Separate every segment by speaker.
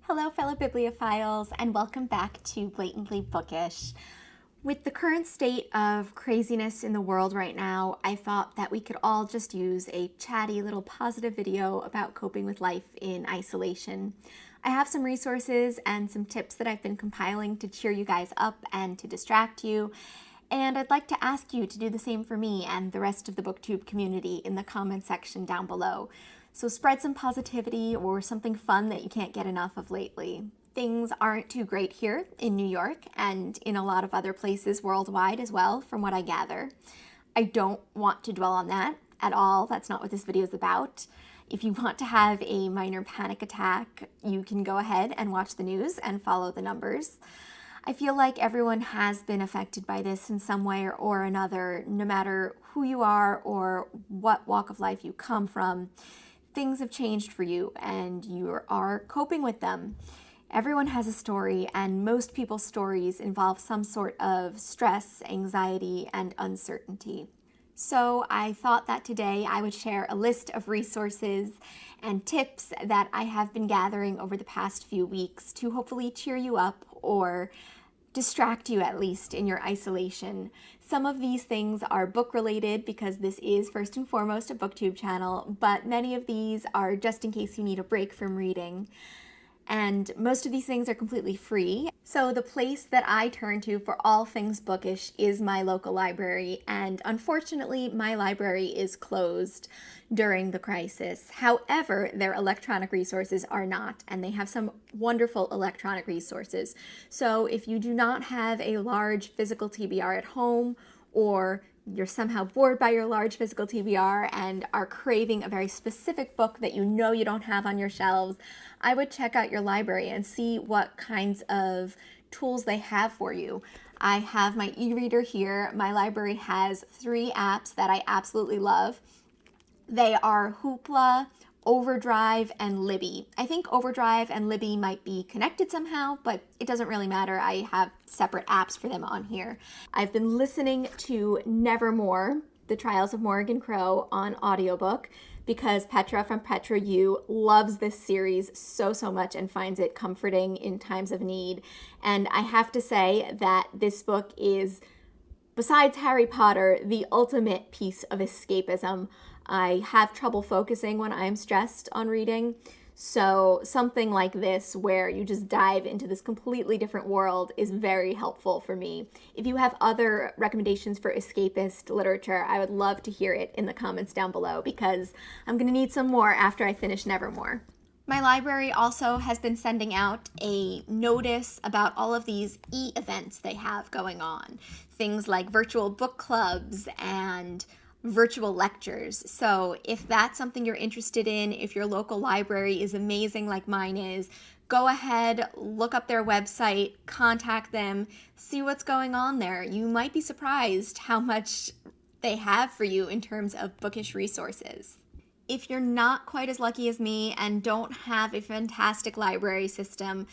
Speaker 1: Hello, fellow bibliophiles, and welcome back to Blatantly Bookish. With the current state of craziness in the world right now, I thought that we could all just use a chatty little positive video about coping with life in isolation. I have some resources and some tips that I've been compiling to cheer you guys up and to distract you, and I'd like to ask you to do the same for me and the rest of the BookTube community in the comment section down below. So spread some positivity or something fun that you can't get enough of lately. Things aren't too great here in New York and in a lot of other places worldwide as well, from what I gather. I don't want to dwell on that at all. That's not what this video is about. If you want to have a minor panic attack, you can go ahead and watch the news and follow the numbers. I feel like everyone has been affected by this in some way or another, no matter who you are or what walk of life you come from. Things have changed for you and you are coping with them. Everyone has a story, and most people's stories involve some sort of stress, anxiety, and uncertainty. So I thought that today I would share a list of resources and tips that I have been gathering over the past few weeks to hopefully cheer you up or distract you at least in your isolation. Some of these things are book related because this is first and foremost a BookTube channel, but many of these are just in case you need a break from reading. And most of these things are completely free. So the place that I turn to for all things bookish is my local library, and unfortunately my library is closed during the crisis. However, their electronic resources are not, and they have some wonderful electronic resources. So if you do not have a large physical TBR at home, or you're somehow bored by your large physical TBR and are craving a very specific book that you know you don't have on your shelves, I would check out your library and see what kinds of tools they have for you. I have my e-reader here. My library has 3 apps that I absolutely love. They are Hoopla, Overdrive, and Libby. I think Overdrive and Libby might be connected somehow, but it doesn't really matter. I have separate apps for them on here. I've been listening to Nevermore, The Trials of Morrigan Crow on audiobook because Petra from Petra U loves this series so much and finds it comforting in times of need. And I have to say that this book is, besides Harry Potter, the ultimate piece of escapism. I have trouble focusing when I'm stressed on reading, so something like this where you just dive into this completely different world is very helpful for me. If you have other recommendations for escapist literature, I would love to hear it in the comments down below because I'm going to need some more after I finish Nevermore. My library also has been sending out a notice about all of these e-events they have going on. Things like virtual book clubs and virtual lectures. So if that's something you're interested in, if your local library is amazing like mine is, go ahead, look up their website, contact them, see what's going on there. You might be surprised how much they have for you in terms of bookish resources. If you're not quite as lucky as me and don't have a fantastic library system,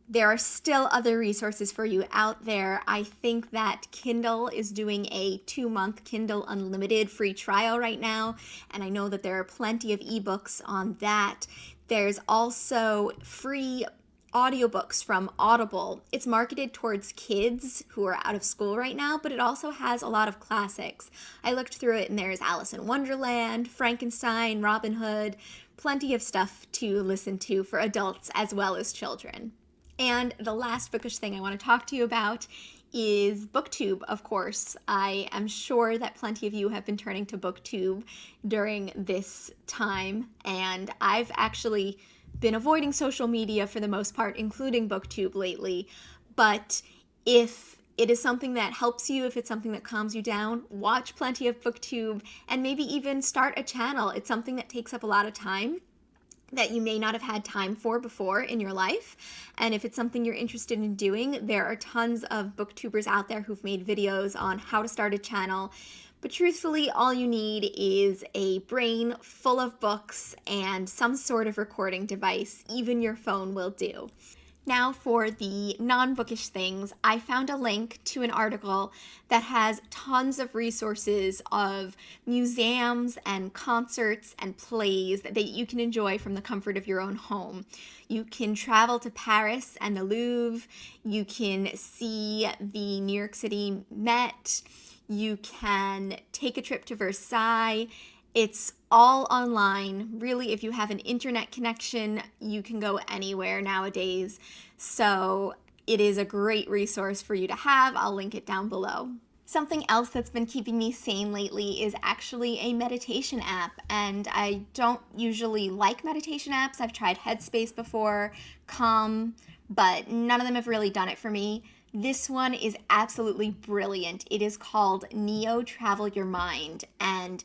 Speaker 1: there are still other resources for you out there. I think that Kindle is doing a 2-month Kindle Unlimited free trial right now, and I know that there are plenty of ebooks on that. There's also free audiobooks from Audible. It's marketed towards kids who are out of school right now, but it also has a lot of classics. I looked through it and there's Alice in Wonderland, Frankenstein, Robin Hood, plenty of stuff to listen to for adults as well as children. And the last bookish thing I want to talk to you about is BookTube, of course. I am sure that plenty of you have been turning to BookTube during this time, and I've actually been avoiding social media for the most part, including BookTube lately. But if it is something that helps you, if it's something that calms you down, watch plenty of BookTube and maybe even start a channel. It's something that takes up a lot of time that you may not have had time for before in your life. And if it's something you're interested in doing, there are tons of booktubers out there who've made videos on how to start a channel. But truthfully, all you need is a brain full of books and some sort of recording device. Even your phone will do. Now for the non-bookish things, I found a link to an article that has tons of resources of museums and concerts and plays that you can enjoy from the comfort of your own home. You can travel to Paris and the Louvre, you can see the New York City Met, you can take a trip to Versailles. It's all online. Really, if you have an internet connection, you can go anywhere nowadays. So it is a great resource for you to have. I'll link it down below. Something else that's been keeping me sane lately is actually a meditation app. And I don't usually like meditation apps. I've tried Headspace before, Calm, but none of them have really done it for me. This one is absolutely brilliant. It is called Neo Travel Your Mind, and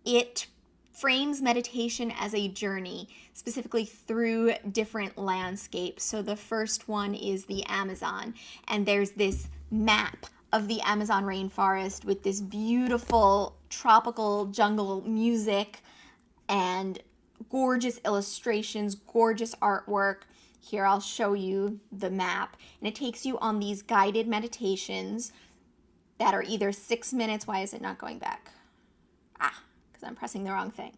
Speaker 1: it frames meditation as a journey, specifically through different landscapes. So the first one is the Amazon, and there's this map of the Amazon rainforest with this beautiful tropical jungle music and gorgeous illustrations, gorgeous artwork. Here, I'll show you the map. And it takes you on these guided meditations that are either 6 minutes. Why is it not going back? Because I'm pressing the wrong thing.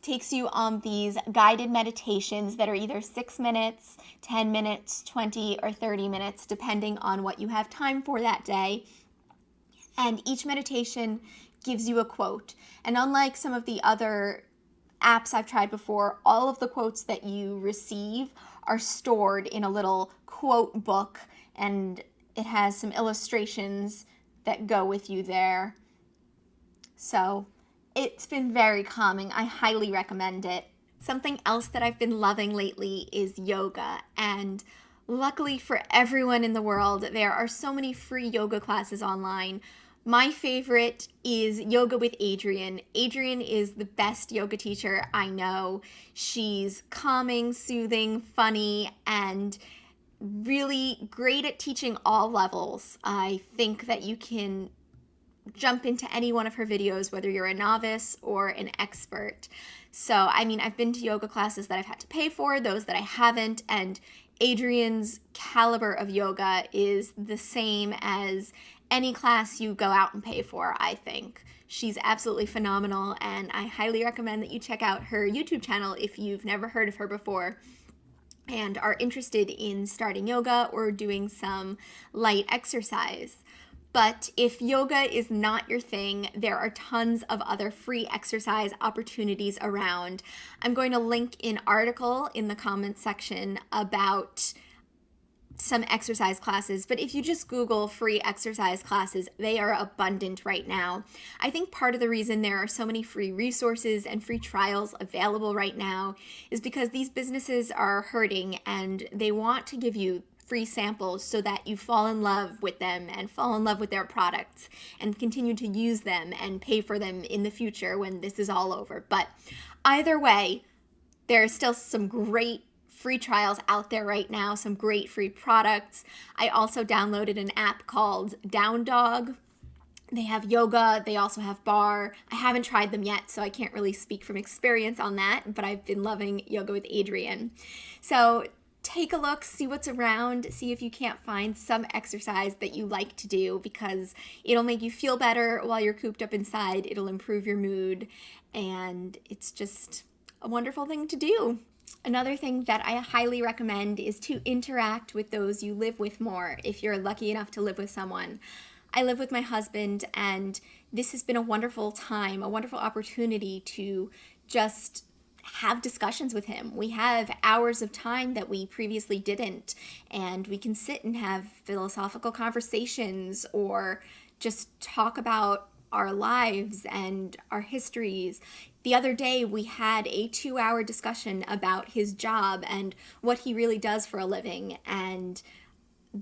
Speaker 1: Takes you on these guided meditations that are either 6 minutes, 10 minutes, 20, or 30 minutes, depending on what you have time for that day. And each meditation gives you a quote. And unlike some of the other apps I've tried before, all of the quotes that you receive are stored in a little quote book, and it has some illustrations that go with you there. So it's been very calming. I highly recommend it. Something else that I've been loving lately is yoga, and luckily for everyone in the world, there are so many free yoga classes online. My favorite is Yoga with Adriene. Adriene is the best yoga teacher I know. She's calming, soothing, funny, and really great at teaching all levels. I think that you can jump into any one of her videos, whether you're a novice or an expert. So, I mean, I've been to yoga classes that I've had to pay for, those that I haven't, and Adriene's caliber of yoga is the same as any class you go out and pay for, I think. She's absolutely phenomenal, and I highly recommend that you check out her YouTube channel if you've never heard of her before and are interested in starting yoga or doing some light exercise. But if yoga is not your thing, there are tons of other free exercise opportunities around. I'm going to link an article in the comments section about some exercise classes, but if you just Google free exercise classes, they are abundant right now. I think part of the reason there are so many free resources and free trials available right now is because these businesses are hurting and they want to give you free samples so that you fall in love with them and fall in love with their products and continue to use them and pay for them in the future when this is all over. But either way, there are still some great free trials out there right now, some great free products. I also downloaded an app called Down Dog. They have yoga, they also have bar. I haven't tried them yet, so I can't really speak from experience on that, but I've been loving Yoga with Adriene. So take a look, see what's around, see if you can't find some exercise that you like to do, because it'll make you feel better while you're cooped up inside. It'll improve your mood, and it's just a wonderful thing to do. Another thing that I highly recommend is to interact with those you live with more if you're lucky enough to live with someone. I live with my husband, and this has been a wonderful time, a wonderful opportunity to just have discussions with him. We have hours of time that we previously didn't, and we can sit and have philosophical conversations or just talk about our lives and our histories. The other day we had a 2-hour discussion about his job and what he really does for a living and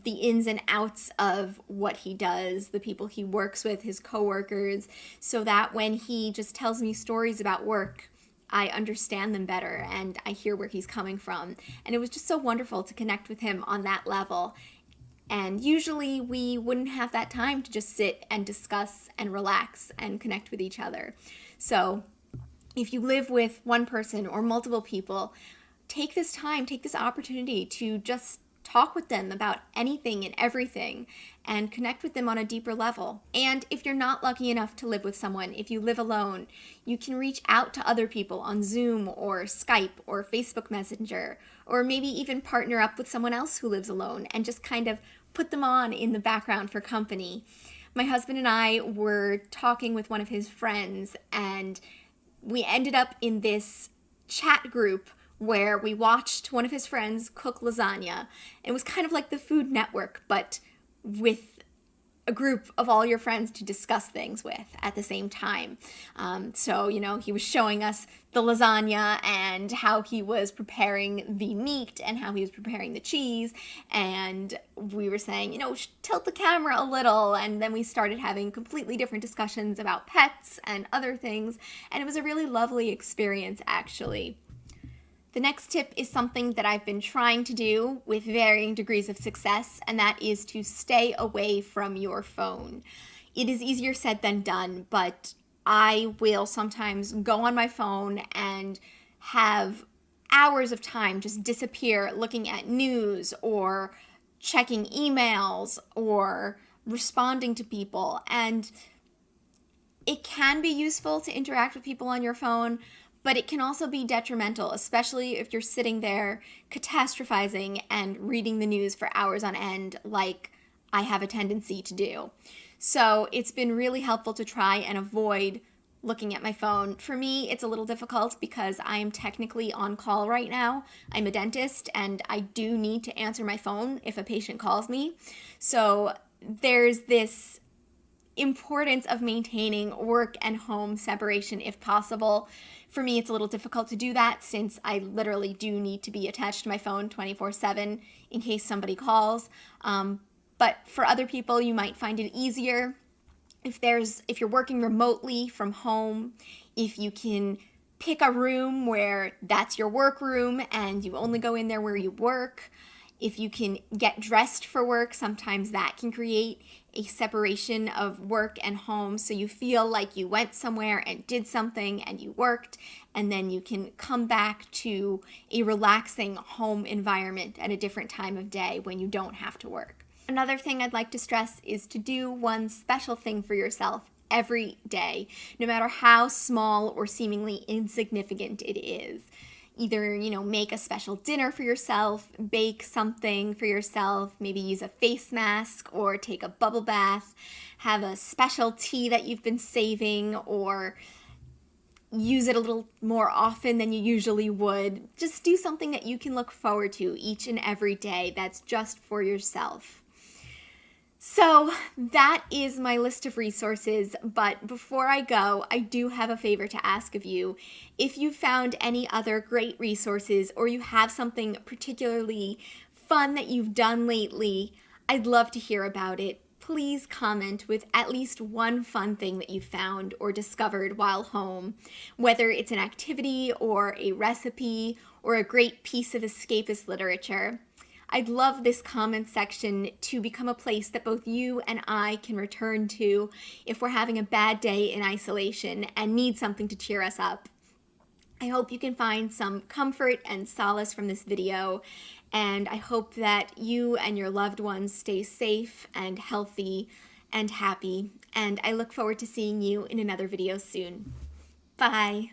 Speaker 1: the ins and outs of what he does, the people he works with, his coworkers, so that when he just tells me stories about work, I understand them better and I hear where he's coming from. And it was just so wonderful to connect with him on that level. And usually we wouldn't have that time to just sit and discuss and relax and connect with each other. So if you live with one person or multiple people, take this time, take this opportunity to just talk with them about anything and everything and connect with them on a deeper level. And if you're not lucky enough to live with someone, if you live alone, you can reach out to other people on Zoom or Skype or Facebook Messenger, or maybe even partner up with someone else who lives alone and just kind of put them on in the background for company. My husband and I were talking with one of his friends, and we ended up in this chat group where we watched one of his friends cook lasagna. It was kind of like the Food Network, but with a group of all your friends to discuss things with at the same time. So, he was showing us the lasagna and how he was preparing the meat and how he was preparing the cheese. And we were saying, tilt the camera a little. And then we started having completely different discussions about pets and other things. And it was a really lovely experience, actually. The next tip is something that I've been trying to do with varying degrees of success, and that is to stay away from your phone. It is easier said than done, but I will sometimes go on my phone and have hours of time just disappear looking at news or checking emails or responding to people. And it can be useful to interact with people on your phone, but it can also be detrimental, especially if you're sitting there catastrophizing and reading the news for hours on end, like I have a tendency to do. So it's been really helpful to try and avoid looking at my phone. For me, it's a little difficult because I am technically on call right now. I'm a dentist and I do need to answer my phone if a patient calls me. So there's this importance of maintaining work and home separation if possible. For me, it's a little difficult to do that since I literally do need to be attached to my phone 24/7 in case somebody calls. But for other people, you might find it easier if you're working remotely from home, if you can pick a room where that's your work room and you only go in there where you work. If you can get dressed for work, sometimes that can create a separation of work and home, so you feel like you went somewhere and did something and you worked, and then you can come back to a relaxing home environment at a different time of day when you don't have to work. Another thing I'd like to stress is to do one special thing for yourself every day, no matter how small or seemingly insignificant it is. Either, make a special dinner for yourself, bake something for yourself, maybe use a face mask or take a bubble bath, have a special tea that you've been saving, or use it a little more often than you usually would. Just do something that you can look forward to each and every day that's just for yourself. So that is my list of resources, but before I go, I do have a favor to ask of you. If you found any other great resources or you have something particularly fun that you've done lately, I'd love to hear about it. Please comment with at least one fun thing that you found or discovered while home, whether it's an activity or a recipe or a great piece of escapist literature. I'd love this comment section to become a place that both you and I can return to if we're having a bad day in isolation and need something to cheer us up. I hope you can find some comfort and solace from this video, and I hope that you and your loved ones stay safe and healthy and happy, and I look forward to seeing you in another video soon. Bye!